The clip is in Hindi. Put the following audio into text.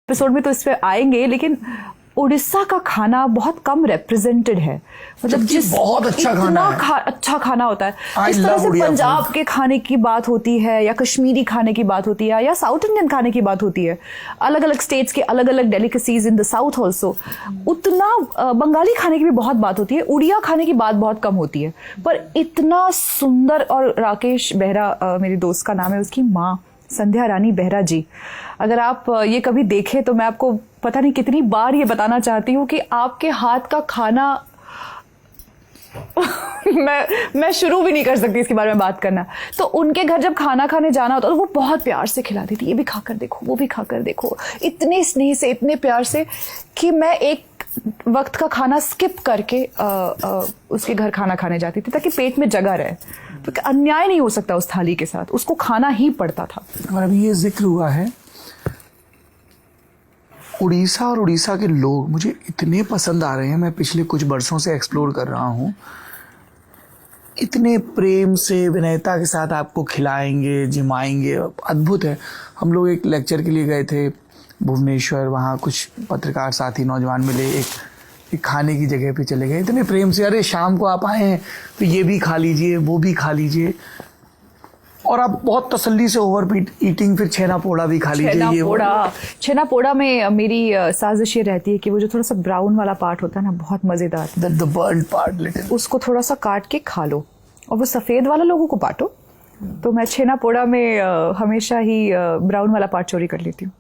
एपिसोड में तो इस पे आएंगे, लेकिन उड़ीसा का खाना बहुत कम रिप्रेजेंटेड है। मतलब जिस बहुत अच्छा खाना है, अच्छा खाना होता है। I इस तरह love से उड़िया पंजाब food। के खाने की बात होती है या कश्मीरी खाने की बात होती है या साउथ इंडियन खाने की बात होती है, अलग अलग स्टेट्स के अलग अलग delicacies in the south also, उतना बंगाली खाने की भी बहुत बात होती है, उड़िया खाने की बात बहुत कम होती है। पर इतना सुंदर, और राकेश बेहरा मेरी दोस्त का नाम है, उसकी माँ संध्या रानी बेहरा जी, अगर आप ये कभी देखें तो मैं आपको पता नहीं कितनी बार ये बताना चाहती हूँ कि आपके हाथ का खाना मैं शुरू भी नहीं कर सकती इसके बारे में बात करना। तो उनके घर जब खाना खाने जाना होता तो वो बहुत प्यार से खिलाती थी, ये भी खाकर देखो, वो भी खाकर देखो, इतने स्नेह से, इतने प्यार से कि मैं एक वक्त का खाना स्किप करके उसके घर खाना खाने जाती थी ताकि पेट में जगह रहे। तो अन्याय नहीं हो सकता उस थाली के साथ, उसको खाना ही पड़ता था। और अभी ये जिक्र हुआ है उड़ीसा, और उड़ीसा के लोग मुझे इतने पसंद आ रहे हैं। मैं पिछले कुछ वर्षों से एक्सप्लोर कर रहा हूँ, इतने प्रेम से विनयता के साथ आपको खिलाएंगे, जिमाएंगे, अद्भुत है। हम लोग एक लेक्चर के लिए गए थे भुवनेश्वर, वहाँ कुछ पत्रकार साथी नौजवान मिले, एक खाने की जगह पे चले गए, इतने प्रेम से, अरे शाम को आप आए हैं तो ये भी खा लीजिए, वो भी खा लीजिए, और आप बहुत तसल्ली से ओवर ईटिंग, फिर छेना पोड़ा भी खा लीजिए। छेना पोड़ा में मेरी साजिश ये रहती है कि वो जो थोड़ा सा ब्राउन वाला पार्ट होता है ना, बहुत मजेदार, द बर्न पार्ट लिटिल, उसको थोड़ा सा काट के खा लो, और वो सफेद वाला लोगों को बांटो। तो मैं छेना पोड़ा में हमेशा ही ब्राउन वाला पार्ट चोरी कर लेती हूँ।